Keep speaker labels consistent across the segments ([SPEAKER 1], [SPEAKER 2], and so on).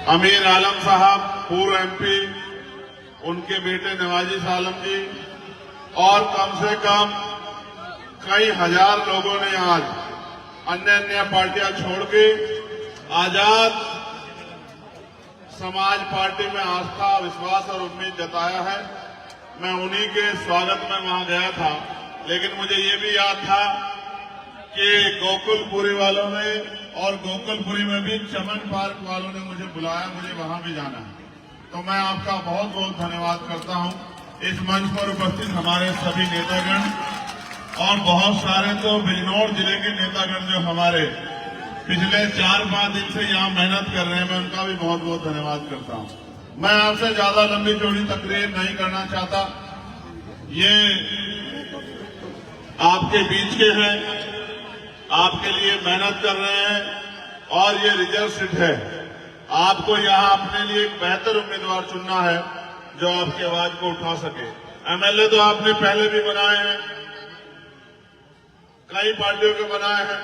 [SPEAKER 1] अमीर आलम साहब, पूर्व एमपी, उनके बेटे नवाजी आलम जी और कम से कम कई हजार लोगों ने आज अन्य पार्टियां छोड़ के आजाद समाज पार्टी में आस्था, विश्वास और उम्मीद जताया है। मैं उन्हीं के स्वागत में वहां गया था, लेकिन मुझे ये भी याद था कि गोकुलपुरी वालों ने और गोकुलपुरी में भी चमन पार्क वालों ने मुझे बुलाया, मुझे वहां भी जाना है। तो मैं आपका बहुत बहुत धन्यवाद करता हूं। इस मंच पर उपस्थित हमारे सभी नेतागण और बहुत सारे तो बिजनौर जिले के नेतागण जो हमारे पिछले 4-5 दिन से यहां मेहनत कर रहे हैं, मैं उनका भी बहुत बहुत धन्यवाद करता हूं। मैं आपसे ज्यादा लंबी चौड़ी तकरीर नहीं करना चाहता। ये आपके बीच के हैं, आपके लिए मेहनत कर रहे हैं और ये रिजर्व सीट है। आपको यहां अपने लिए एक बेहतर उम्मीदवार चुनना है जो आपकी आवाज को उठा सके। एमएलए तो आपने पहले भी बनाए हैं, कई पार्टियों के बनाए हैं,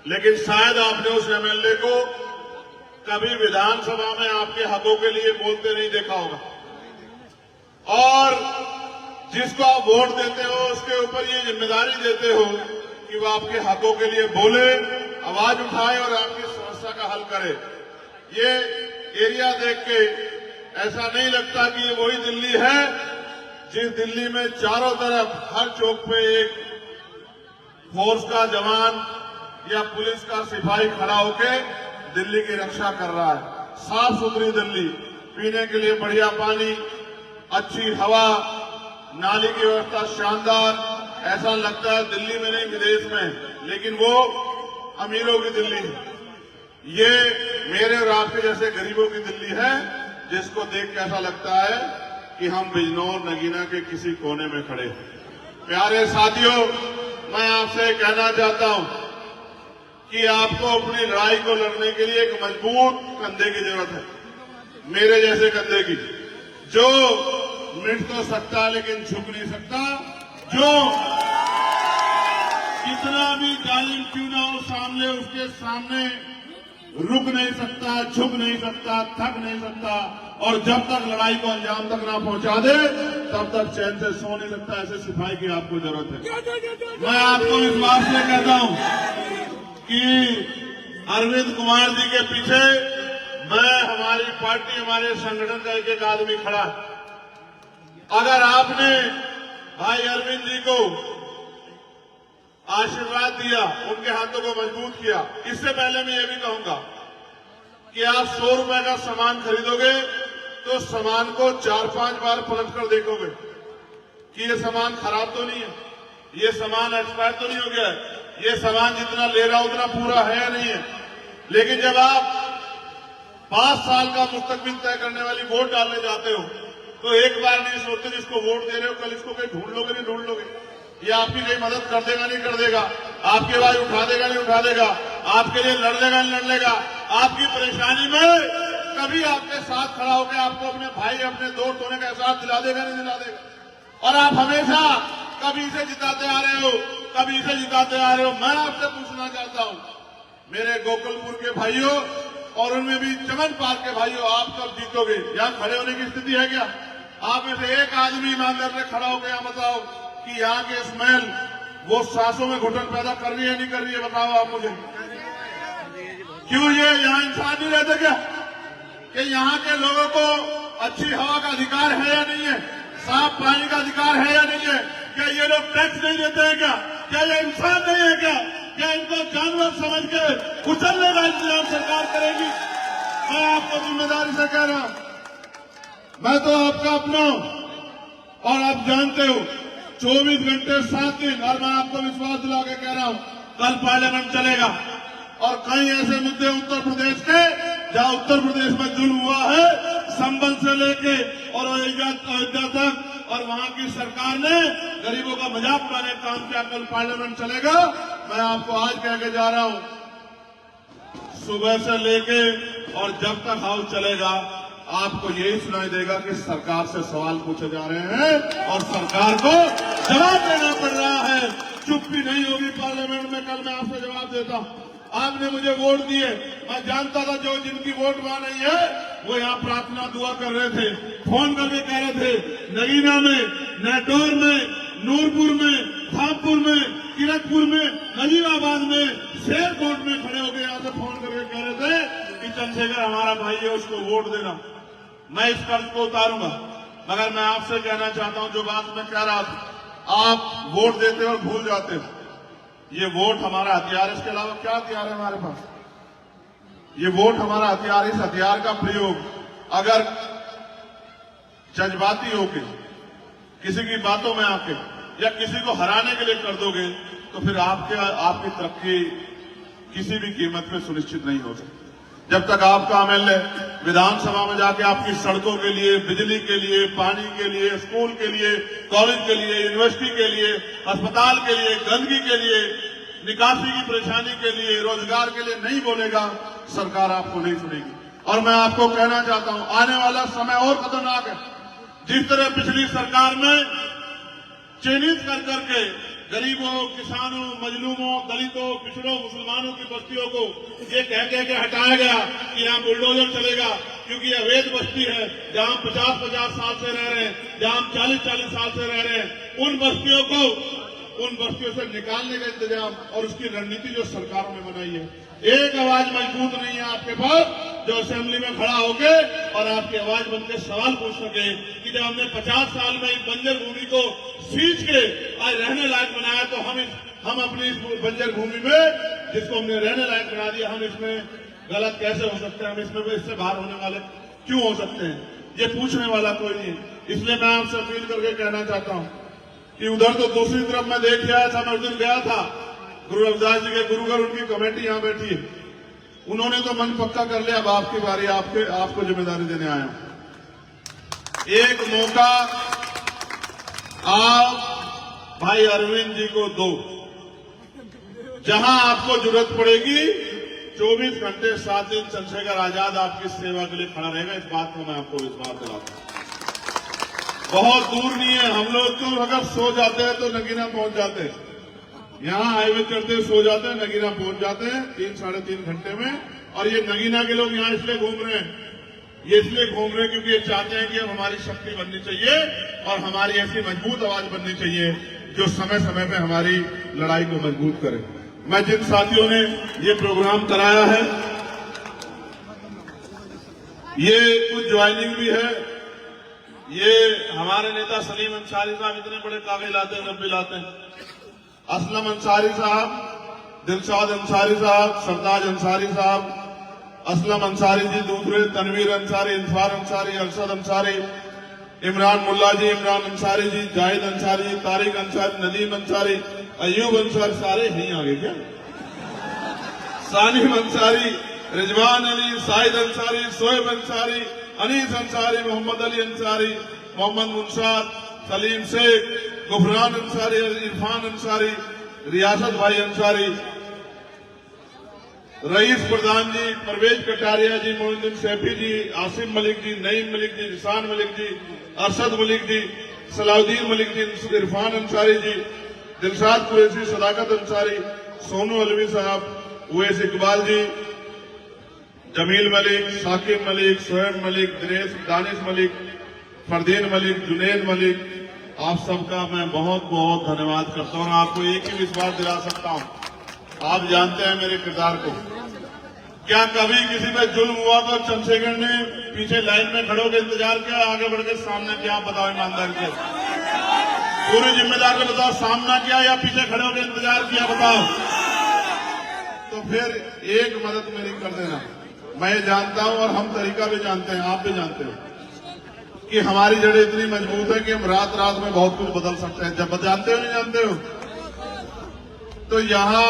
[SPEAKER 1] लेकिन शायद आपने उस एमएलए को कभी विधानसभा में आपके हकों के लिए बोलते नहीं देखा होगा। और जिसको आप वोट देते हो उसके ऊपर ये जिम्मेदारी देते हो कि वो आपके हकों के लिए बोले, आवाज उठाए और आपकी समस्या का हल करे। ये एरिया देख के ऐसा नहीं लगता कि ये वही दिल्ली है जिस दिल्ली में चारों तरफ हर चौक पे एक फोर्स का जवान या पुलिस का सिपाही खड़ा होके दिल्ली की रक्षा कर रहा है। साफ सुथरी दिल्ली, पीने के लिए बढ़िया पानी, अच्छी हवा, नाली की व्यवस्था शानदार। ऐसा लगता है दिल्ली में नहीं विदेश में, लेकिन वो अमीरों की दिल्ली है। ये मेरे और आपके जैसे गरीबों की दिल्ली है, जिसको देख के ऐसा लगता है कि हम बिजनौर नगीना के किसी कोने में खड़े हैं। प्यारे साथियों, मैं आपसे कहना चाहता हूं कि आपको अपनी लड़ाई को लड़ने के लिए एक मजबूत कंधे की जरूरत है, मेरे जैसे कंधे की, जो मिट तो सकता लेकिन झुक नहीं सकता, जो कितना भी जालिम क्यों ना हो सामने, उसके सामने रुक नहीं सकता, झुक नहीं सकता, थक नहीं सकता, और जब तक लड़ाई को अंजाम तक ना पहुंचा दे तब तक चैन से सो नहीं सकता। ऐसे सिपाही की आपको जरूरत है। मैं आपको इस बात से कहता हूं कि अरविंद कुमार जी के पीछे मैं, हमारी पार्टी, हमारे संगठन का एक एक आदमी खड़ा है। अगर आपने भाई अरविंद जी को आशीर्वाद दिया, उनके हाथों को मजबूत किया, इससे पहले मैं ये भी कहूंगा कि आप 100 रुपए का सामान खरीदोगे तो सामान को 4-5 बार पलट कर देखोगे कि ये सामान खराब तो नहीं है, ये सामान एक्सपायर तो नहीं हो गया है, ये सामान जितना ले रहा उतना पूरा है या नहीं है। लेकिन जब आप 5 साल का मुस्तकबिल तय करने वाली वोट डालने जाते हो तो एक बार नहीं सोचते जिसको वोट दे रहे हो कल इसको कहीं ढूंढ लोगे नहीं ढूंढ लोगे, ये आपकी कहीं मदद कर देगा नहीं कर देगा, आपकी आवाज उठा देगा नहीं उठा देगा, आपके लिए लड़ लेगा नहीं लड़ लेगा, आपकी परेशानी में कभी आपके साथ खड़ा होकर आपको अपने भाई, अपने दोस्त होने का एहसास दिला देगा नहीं दिला देगा। और आप हमेशा कभी इसे जिताते आ रहे हो, कभी इसे जिताते आ रहे हो। मैं आपसे पूछना चाहता हूं, मेरे गोकुलपुर के भाइयों और उनमें भी चमन पार्क के भाइयों, आप कब जीतोगे? यहां खड़े होने की स्थिति है क्या? आप में से एक आदमी ईमानदार से खड़ा होकर यहां बताओ कि यहाँ के स्मेल वो सांसों में घुटन पैदा कर रही है नहीं कर रही है? बताओ आप मुझे। क्यों ये यहाँ इंसान नहीं रहते क्या? कि यहाँ के लोगों को अच्छी हवा का अधिकार है या नहीं है? साफ पानी का अधिकार है या नहीं है? क्या ये लोग टैक्स नहीं देते हैं क्या? क्या ये इंसान नहीं है क्या? क्या इनको जानवर समझ के कुचलने का इंतजाम सरकार करेगी? मैं आपको जिम्मेदारी से कह रहा हूं, मैं तो आपका अपना हूं और आप जानते हो 24 घंटे 7 दिन, और मैं आपको विश्वास दिला के कह रहा हूं कल पार्लियामेंट चलेगा। और कई ऐसे मुद्दे उत्तर प्रदेश के जहां उत्तर प्रदेश में जुल्म हुआ है, संबल से लेके और अयोध्या तक, और वहां की सरकार ने गरीबों का मजाक उड़ाने का काम किया। कल पार्लियामेंट चलेगा। मैं आपको आज कह के जा रहा हूं, सुबह से लेके और जब तक हाउस चलेगा आपको यही सुनाई देगा कि सरकार से सवाल पूछे जा रहे हैं और सरकार को जवाब देना पड़ रहा है। चुप्पी नहीं होगी पार्लियामेंट में। कल मैं आपसे जवाब देता हूं। आपने मुझे वोट दिए। मैं जानता था जो जिनकी वोट वहां नहीं है वो यहाँ प्रार्थना दुआ कर रहे थे, फोन करके कह रहे थे नगीना में, नेटौर में, नूरपुर में, धामपुर में, किरतपुर में, नजीबाबाद में, शेरकोट में खड़े होकर यहाँ से फोन करके कह रहे थे कि चंद्रशेखर हमारा भाई है, उसको वोट देना। मैं इस कर्ज को उतारूंगा। मगर मैं आपसे कहना चाहता हूं, जो बात मैं कह रहा था, आप वोट देते और भूल जाते हो। ये वोट हमारा हथियार, इसके अलावा क्या हथियार है हमारे पास? ये वोट हमारा हथियार। इस हथियार का प्रयोग अगर जज्बाती होके किसी की बातों में आके या किसी को हराने के लिए कर दोगे तो फिर आपकी तरक्की किसी भी कीमत पे सुनिश्चित नहीं हो सकती। जब तक आपका एमएलए विधानसभा में जाके आपकी सड़कों के लिए, बिजली के लिए, पानी के लिए, स्कूल के लिए, कॉलेज के लिए, यूनिवर्सिटी के लिए, अस्पताल के लिए, गंदगी के लिए, निकासी की परेशानी के लिए, रोजगार के लिए नहीं बोलेगा, सरकार आपको नहीं सुनेगी। और मैं आपको कहना चाहता हूं, आने वाला समय और खतरनाक है। जिस तरह पिछली सरकार में चिन्हित कर करके गरीबों, किसानों, मजलूमों, दलितों, पिछड़ों, मुसलमानों की बस्तियों को ये कह के हटाया गया कि यहाँ बुलडोजर चलेगा क्योंकि ये अवैध बस्ती है, जहां 50-50 साल से रह रहे हैं, जहां 40-40 साल से रह रहे हैं, उन बस्तियों से निकालने का इंतजाम और उसकी रणनीति जो सरकारों ने बनाई है। एक आवाज मजबूत नहीं है आपके पास जो असेंबली में खड़ा होके और आपकी आवाज बनकर सवाल पूछ सके कि जब हमने 50 साल में इस बंजर भूमि को सींच के आज रहने लायक बनाया तो हम अपनी इस बंजर भूमि में जिसको हमने रहने लायक बना दिया, हम इसमें गलत कैसे हो सकते हैं? हम इससे बाहर होने वाले क्यों हो सकते हैं? ये पूछने वाला कोई नहीं। इसलिए मैं आपसे अपील करके कहना चाहता हूं कि उधर तो दूसरी तरफ मैं देख आया था, मैं उस दिन गया था, गुरु रविदास जी के गुरुघर, उनकी कमेटी यहां बैठी है, उन्होंने तो मन पक्का कर लिया। अब आपकी बारी, आपको जिम्मेदारी देने आया हूं। एक मौका आप भाई अरविंद जी को दो, जहां आपको जरूरत पड़ेगी 24 घंटे 7 दिन चंद्रशेखर आजाद आपकी सेवा के लिए खड़ा रहेगा। इस बात को मैं आपको विश्वास दिलाता हूं। बहुत दूर नहीं है। हम लोग तो अगर सो जाते हैं तो नगीना पहुंच जाते हैं, यहां हाईवे चढ़ते सो जाते हैं, नगीना पहुंच जाते हैं 3-3.5 घंटे में। और ये नगीना के लोग यहां इसलिए घूम रहे हैं, ये इसलिए घूम रहे हैं क्योंकि ये चाहते हैं कि अब हमारी शक्ति बननी चाहिए और हमारी ऐसी मजबूत आवाज बननी चाहिए जो समय समय पे हमारी लड़ाई को मजबूत करे। मैं जिन साथियों ने ये प्रोग्राम कराया है, ये कुछ ज्वाइनिंग भी है। ये हमारे नेता सलीम अंसारी साहब इतने बड़े कागज लाते हैं, जब भी लाते हैं, असलम अंसारी साहब, दिलशाद अंसारी साहब, सरताज अंसारी साहब, असलम अंसारी जी दूसरे, तनवीर अंसारी, इंफार अंसारी, अरशद अंसारी, इमरान मुल्ला जी, इमरान अंसारी जी, जाहिद अंसारी, तारिक अंसारी, नदीम अंसारी, अयूब अंसारी, सारे नहीं आगे क्या, सानिम अंसारी, रिजवान अली, साहिद अंसारी, शोएब अंसारी, अनीस अंसारी, मोहम्मद अली अंसारी, मोहम्मद मुंशाद, सलीम शेख, गुफरान अंसारी, इरफान अंसारी, रियासत भाई अंसारी, रईस प्रधान जी, परवेज कटारिया जी, मोइनुद्दीन सैफी जी, आसिम मलिक जी, नईम मलिक जी, निशान मलिक जी, अरशद मलिक जी, सलाउद्दीन मलिक जी, इरफान अंसारी जी, दिलशाद कुरैशी, सदाकत अंसारी, सोनू अलवी साहब, उवैस इकबाल जी, जमील मलिक, साकिब मलिक, शोएब मलिक, दानिश मलिक, फरदीन मलिक, जुनेद मलिक, आप सबका मैं बहुत बहुत धन्यवाद करता हूं। आपको एक ही विश्वास दिला सकता हूं, आप जानते हैं मेरे किरदार को। क्या कभी किसी पे जुल्म हुआ तो चंद्रशेखर ने पीछे लाइन में खड़े होकर इंतजार किया, आगे बढ़ के सामने किया? बताओ ईमानदारी से, पूरी जिम्मेदारी से बताओ, सामना किया या पीछे खड़े होकर इंतजार किया? बताओ। तो फिर एक मदद मेरी कर देना। मैं ये जानता हूं और हम तरीका भी जानते हैं, आप भी जानते हो कि हमारी जड़ें इतनी मजबूत है कि हम रात रात में बहुत कुछ बदल सकते हैं। जब जानते हो नहीं जानते हो, तो यहां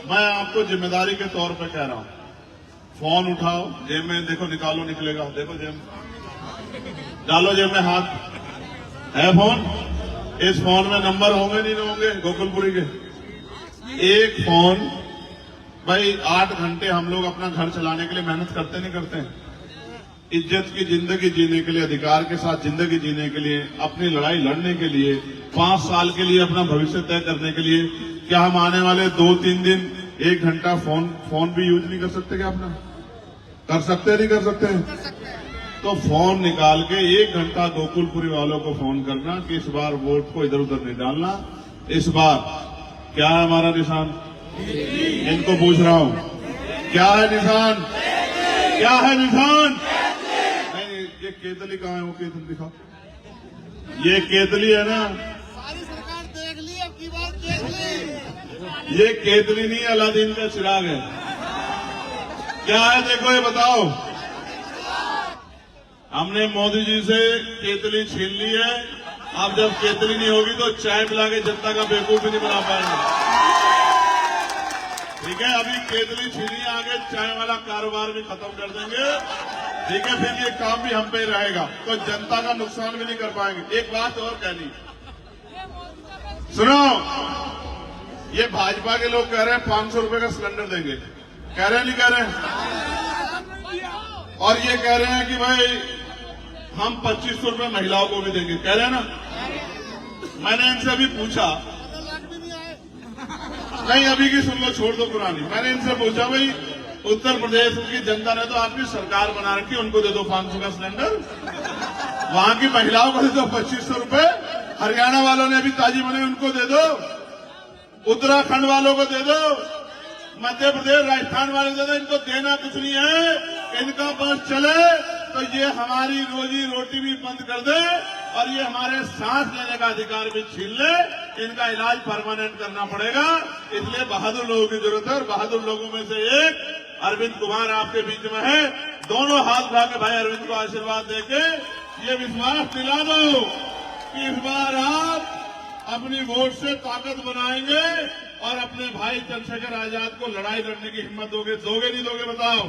[SPEAKER 1] मैं आपको जिम्मेदारी के तौर पे कह रहा हूं, फोन उठाओ, जेब में देखो, निकालो, निकलेगा, देखो जेब, डालो जेब में हाथ, है फोन? इस फोन में नंबर होंगे नहीं होंगे गोकुलपुरी के? एक फोन भाई 8 घंटे हम लोग अपना घर चलाने के लिए मेहनत करते नहीं करते हैं? इज्जत की जिंदगी जीने के लिए, अधिकार के साथ जिंदगी जीने के लिए, अपनी लड़ाई लड़ने के लिए, 5 साल के लिए अपना भविष्य तय करने के लिए, क्या हम आने वाले 2-3 दिन 1 घंटा फोन भी यूज नहीं कर सकते क्या अपना? कर सकते नहीं कर सकते? तो फोन निकाल के 1 घंटा गोकुलपुरी वालों को फोन करना कि इस बार वोट को इधर उधर नहीं डालना। इस बार क्या है हमारा निशान? इनको पूछ रहा हूं, क्या है निशान? क्या है निशान? नहीं, ये केतली कहाँ है? वो केतली दिखाओ। ये केतली है ना?
[SPEAKER 2] सारी सरकार देख ली, अब की बात देख ली।
[SPEAKER 1] ये केतली नहीं, अलादीन का चिराग है। क्या है देखो, ये बताओ। हमने मोदी जी से केतली छीन ली है। अब जब केतली नहीं होगी तो चाय पिला के जनता का बेवकूफ भी नहीं बना पाएंगे। ठीक है, अभी केतली छीनी, आगे चाय वाला कारोबार भी खत्म कर देंगे। ठीक है, फिर ये काम भी हम पे ही रहेगा, तो जनता का नुकसान भी नहीं कर पाएंगे। एक बात और कहनी, सुनो, ये भाजपा के लोग कह रहे हैं 500 रुपए का सिलेंडर देंगे, कह रहे हैं नहीं कह रहे हैं? और ये कह रहे हैं कि भाई हम 2500 रुपए महिलाओं को भी देंगे, कह रहे हैं ना? मैंने इनसे अभी पूछा, नहीं अभी की सुन लो, छोड़ दो पुरानी। मैंने इनसे पूछा, भाई उत्तर प्रदेश की जनता ने तो आपकी सरकार बना रखी, उनको दे दो 500 का सिलेंडर, वहां की महिलाओं को दे दो 2500 रुपए, हरियाणा वालों ने अभी ताजी बने उनको दे दो, उत्तराखंड वालों को दे दो, मध्य प्रदेश राजस्थान वाले दे दो। इनको देना कुछ नहीं है, इनका बस चले तो ये हमारी रोजी रोटी भी बंद कर दे और ये हमारे सांस लेने का अधिकार भी छीन ले। इनका इलाज परमानेंट करना पड़ेगा। इसलिए बहादुर लोगों की जरूरत है, और बहादुर लोगों में से एक अरविंद कुमार आपके बीच में है। दोनों हाथ उठा के भाई अरविंद को आशीर्वाद देके ये विश्वास दिला दो कि इस बार आप अपनी वोट से ताकत बनाएंगे और अपने भाई चंद्रशेखर आजाद को लड़ाई लड़ने की हिम्मत दोगे नहीं दोगे? बताओ।